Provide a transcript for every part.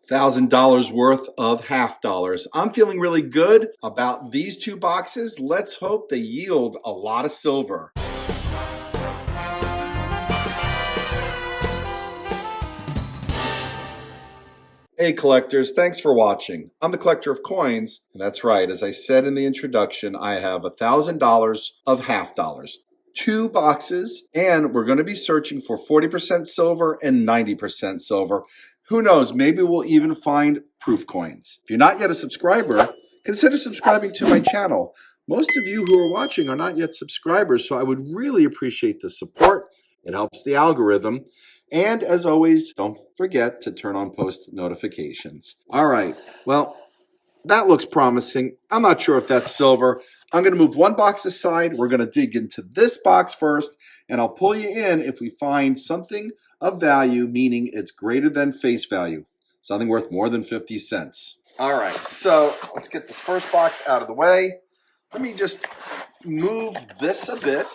$1,000 worth of half dollars. I'm feeling really good about these two boxes. Let's hope they yield a lot of silver. Hey collectors, thanks for watching. I'm the collector of coins, and that's right, as I said in the introduction, I have $1,000 of half dollars. Two boxes, and we're going to be searching for 40% silver and 90% silver. Who knows, maybe we'll even find proof coins. If you're not yet a subscriber, consider subscribing to my channel. Most of you who are watching are not yet subscribers, so I would really appreciate the support. It helps the algorithm. And as always, don't forget to turn on post notifications. All right, well, that looks promising. I'm not sure if that's silver. I'm going to move one box aside. We're going to dig into this box first, and I'll pull you in if we find something of value, meaning it's greater than face value, something worth more than 50 cents. All right, so let's get this first box out of the way. Let me just move this a bit.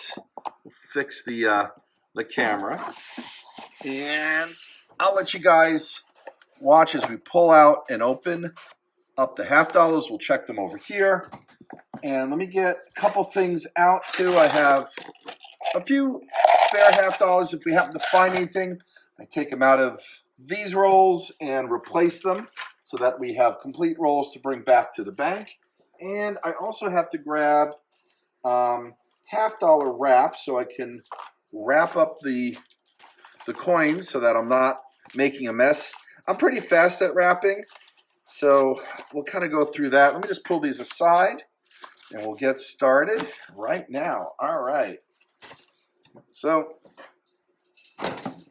We'll fix the camera. And I'll let you guys watch as we pull out and open up the half dollars. We'll check them over here. And let me get a couple things out too. I have a few spare half dollars. If we happen to find anything, I take them out of these rolls and replace them so that we have complete rolls to bring back to the bank. And I also have to grab half dollar wrap so I can wrap up the coins so that I'm not making a mess. I'm pretty fast at wrapping, so we'll kind of go through that. Let me just pull these aside, and we'll get started right now. All right. So,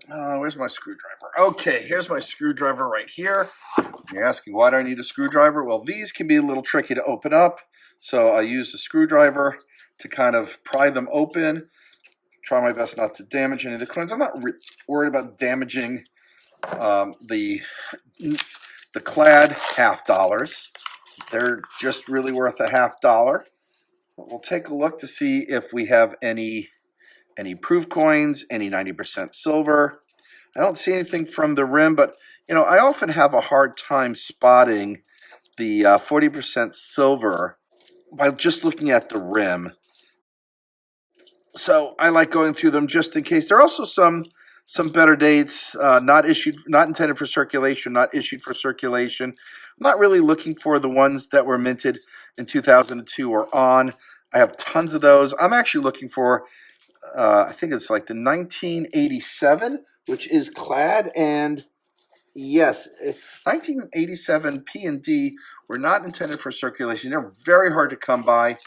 where's my screwdriver? Okay, here's my screwdriver right here. You're asking, why do I need a screwdriver? Well, these can be a little tricky to open up, so I use the screwdriver to kind of pry them open. Try my best not to damage any of the coins. I'm not worried about damaging the clad half dollars. They're just really worth a half dollar. But we'll take a look to see if we have any proof coins, any 90% silver. I don't see anything from the rim, but you know, I often have a hard time spotting the 40% silver by just looking at the rim. So I like going through them just in case. There are also some better dates, not intended for circulation, not issued for circulation. I'm not really looking for the ones that were minted in 2002 or on. I have tons of those. I'm actually looking for, I think it's like the 1987, which is clad, and yes, 1987 P and D were not intended for circulation. They're very hard to come by.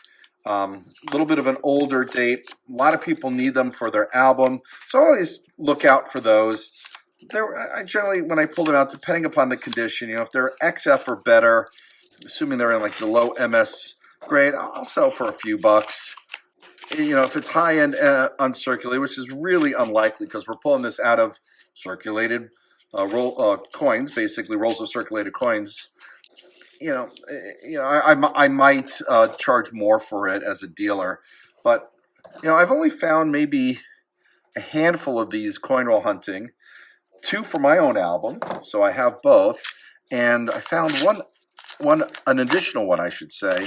A little bit of an older date. A lot of people need them for their album, so always look out for those. I generally, when I pull them out, depending upon the condition, you know, if they're XF or better, assuming they're in like the low MS grade, I'll sell for a few bucks. You know, if it's high-end uncirculated, which is really unlikely because we're pulling this out of circulated coins, basically rolls of circulated coins. You know, I might charge more for it as a dealer, but you know, I've only found maybe a handful of these coin roll hunting, two for my own album, so I have both, and I found an additional one, I should say,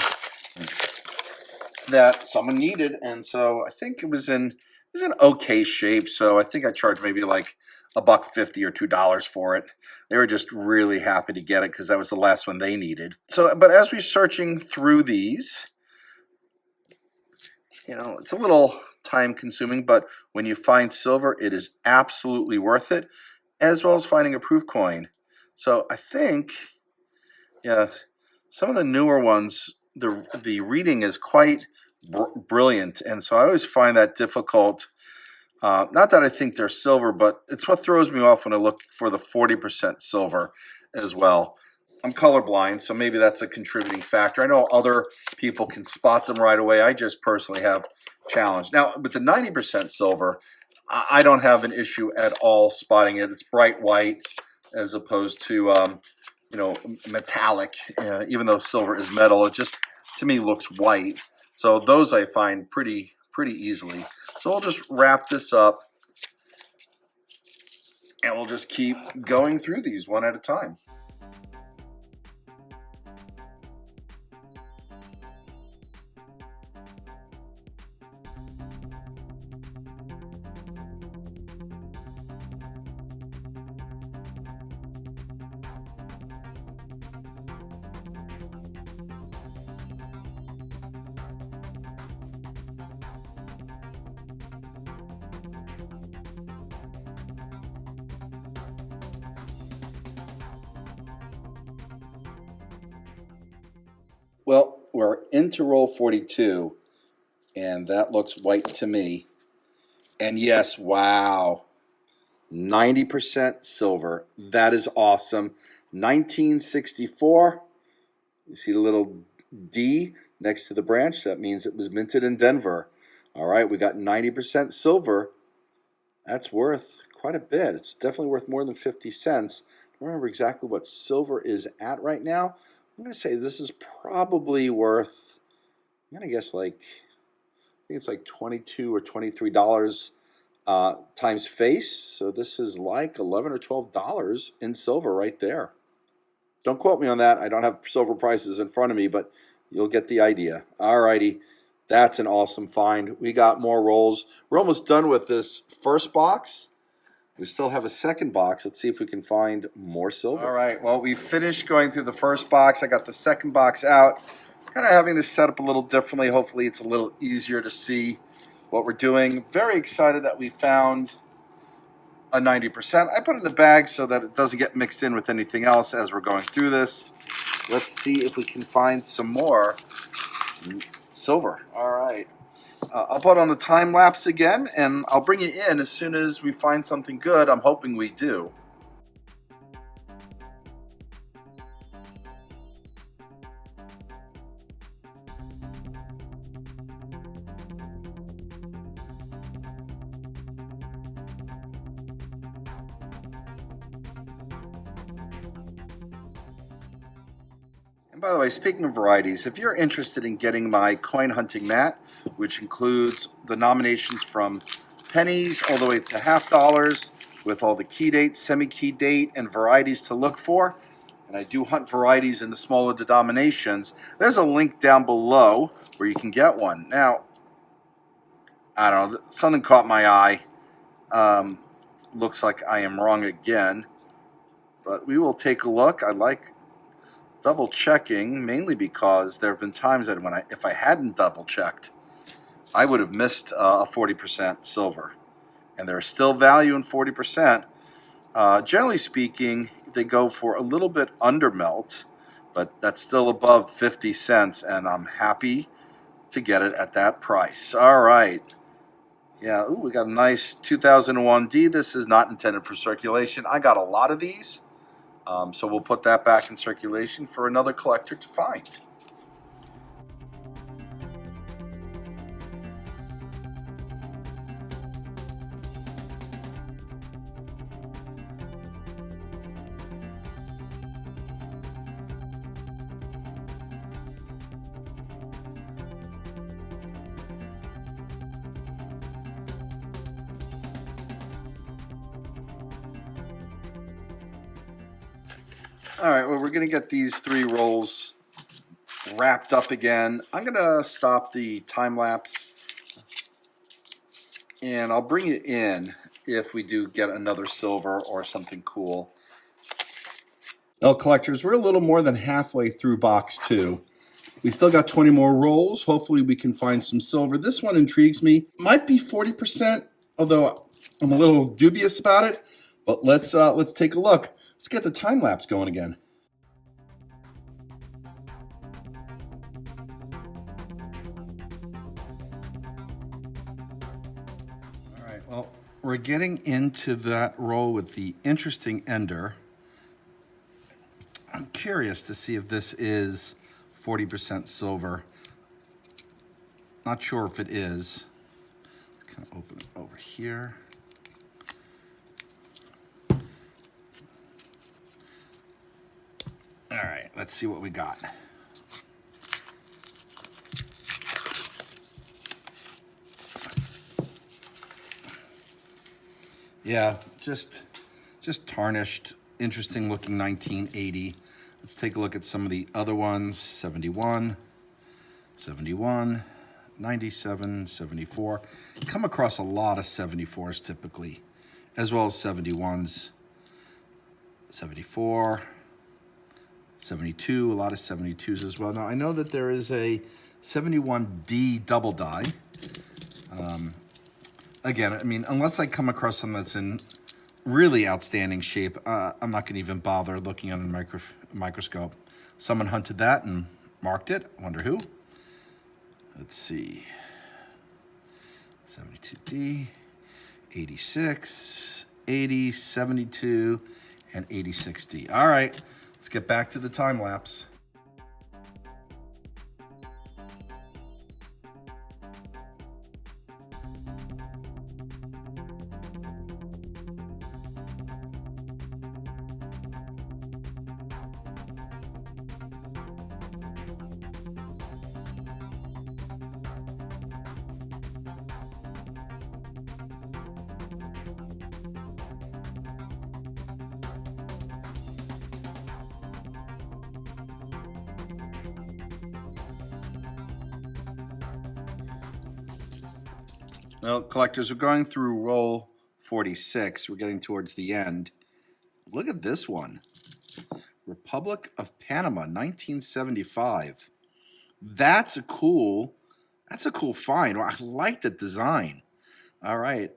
that someone needed, and so I think it was in okay shape. So I think I charged maybe like $1.50 or $2 for it. They were just really happy to get it because that was the last one they needed. So, but as we're searching through these, you know, it's a little time consuming, but when you find silver, it is absolutely worth it, as well as finding a proof coin. So I think, yeah, some of the newer ones, the reading is quite brilliant, and so I always find that difficult. Not that I think they're silver, but it's what throws me off when I look for the 40% silver as well. I'm colorblind, so maybe that's a contributing factor. I know other people can spot them right away. I just personally have challenge. Now, with the 90% silver, I don't have an issue at all spotting it. It's bright white as opposed to, you know, metallic. Even though silver is metal, it just, to me, looks white. So those I find pretty easily. So we'll just wrap this up, and we'll just keep going through these one at a time. Well, we're into roll 42, and that looks white to me. And yes, wow, 90% silver. That is awesome. 1964. You see the little D next to the branch? That means it was minted in Denver. All right, we got 90% silver. That's worth quite a bit. It's definitely worth more than 50 cents. I don't remember exactly what silver is at right now. I'm going to say this is probably worth, I'm going to guess like, I think it's like $22 or $23 times face. So this is like $11 or $12 in silver right there. Don't quote me on that. I don't have silver prices in front of me, but you'll get the idea. All righty. That's an awesome find. We got more rolls. We're almost done with this first box. We still have a second box. Let's see if we can find more silver. All right. Well, we finished going through the first box. I got the second box out. Kind of having this set up a little differently. Hopefully it's a little easier to see what we're doing. Very excited that we found a 90%. I put it in the bag so that it doesn't get mixed in with anything else as we're going through this. Let's see if we can find some more silver. All right. I'll put on the time lapse again, and I'll bring you in as soon as we find something good. I'm hoping we do. And by the way, speaking of varieties, if you're interested in getting my coin hunting mat, which includes the nominations from pennies all the way to $half with all the key dates, semi-key date, and varieties to look for, and I do hunt varieties in the smaller denominations, there's a link down below where you can get one. Now, I don't know, something caught my eye. Looks like I am wrong again, but we will take a look. I like double checking, mainly because there have been times that if I hadn't double checked, I would have missed a 40% silver. And there's still value in 40%. Generally speaking, they go for a little bit under melt, but that's still above 50 cents, and I'm happy to get it at that price. All right. Yeah, ooh, we got a nice 2001D. This is not intended for circulation. I got a lot of these. So we'll put that back in circulation for another collector to find. All right, well, we're going to get these 3 rolls wrapped up again. I'm going to stop the time lapse, and I'll bring it in if we do get another silver or something cool. Well, collectors, we're a little more than halfway through box 2. We still got 20 more rolls. Hopefully we can find some silver. This one intrigues me. Might be 40%, although I'm a little dubious about it. But let's take a look. Let's get the time lapse going again. All right, well, we're getting into that roll with the interesting ender. I'm curious to see if this is 40% silver. Not sure if it is. Let's kind of open it over here. All right, let's see what we got. Yeah, just tarnished, interesting looking 1980. Let's take a look at some of the other ones. 71, 71, 97, 74. Come across a lot of 74s typically, as well as 71s. 74, 72, a lot of 72s as well. Now, I know that there is a 71D double die. Again, I mean, unless I come across something that's in really outstanding shape, I'm not going to even bother looking under a microscope. Someone hunted that, and marked it. I wonder who. Let's see. 72D, 86, 80, 72, and 86D. All right, let's get back to the time lapse. Well, collectors, we're going through roll 46. We're getting towards the end. Look at this one. Republic of Panama, 1975. That's a cool find. I like the design. All right.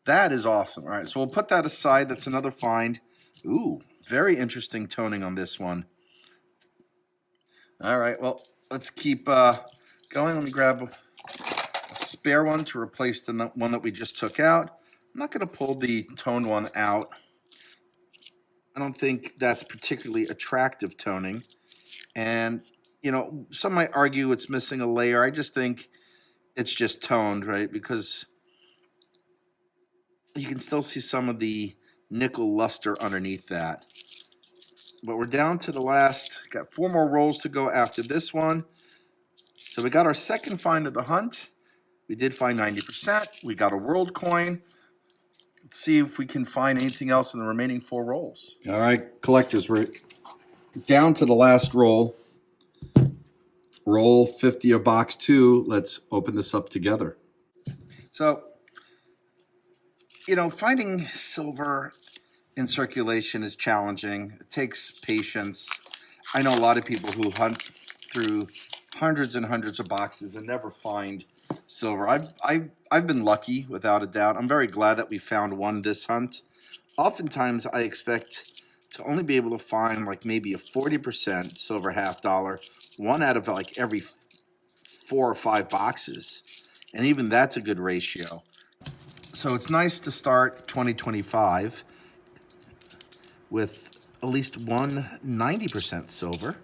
That is awesome. All right, so we'll put that aside. That's another find. Ooh, very interesting toning on this one. All right, well, let's keep going. Let me grab a spare one to replace the one that we just took out. I'm not going to pull the toned one out. I don't think that's particularly attractive toning. And, you know, some might argue it's missing a layer. I just think it's just toned, right? Because you can still see some of the nickel luster underneath that. But we're down to the last, got 4 more rolls to go after this one. So we got our second find of the hunt. We did find 90%. We got a world coin. Let's see if we can find anything else in the remaining 4 rolls. All right, collectors, we're down to the last roll. Roll 50 of box 2. Let's open this up together. So, you know, finding silver in circulation is challenging. It takes patience. I know a lot of people who hunt through hundreds and hundreds of boxes and never find silver. I've been lucky, without a doubt. I'm very glad that we found one this hunt. Oftentimes, I expect to only be able to find like maybe a 40% silver half dollar, one out of like every 4 or 5 boxes. And even that's a good ratio. So it's nice to start 2025 with at least one 90% silver.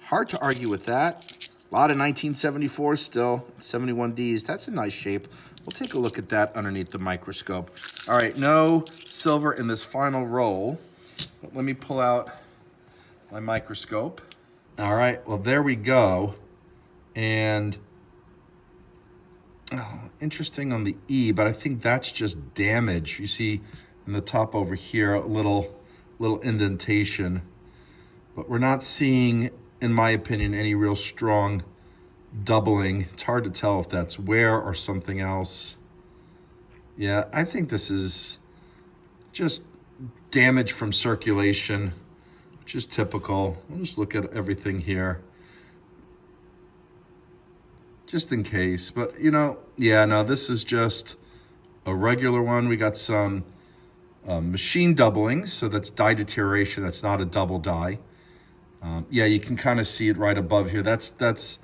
Hard to argue with that. A lot of 1974 still, 71Ds. That's a nice shape. We'll take a look at that underneath the microscope. All right, no silver in this final roll. But let me pull out my microscope. All right, well, there we go. And interesting on the E, but I think that's just damage. You see in the top over here, a little indentation. But we're not seeing, in my opinion, any real strong doubling. It's hard to tell if that's wear or something else. Yeah, I think this is just damage from circulation, which is typical. We'll just look at everything here, just in case. But, you know, yeah, no, this is just a regular one. We got some machine doubling, so that's dye deterioration. That's not a double dye. Yeah, you can kind of see it right above here. That's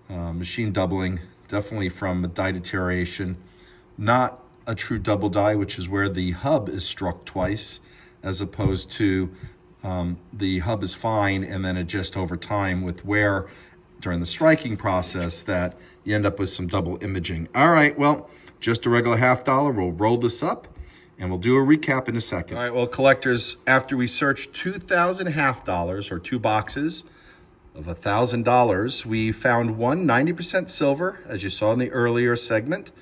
machine doubling, definitely from dye deterioration. Not a true double dye, which is where the hub is struck twice, as opposed to the hub is fine, and then it just over time with wear during the striking process that you end up with some double imaging. All right, well, just a regular half dollar. We'll roll this up, and we'll do a recap in a second. All right, well, collectors, after we searched 2,000 half dollars, or 2 boxes of $1,000, we found one 90% silver, as you saw in the earlier segment.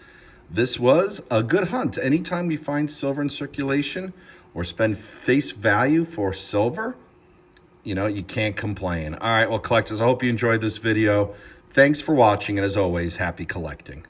This was a good hunt. Anytime we find silver in circulation or spend face value for silver, you know, you can't complain. All right, well, collectors, I hope you enjoyed this video. Thanks for watching, and as always, happy collecting.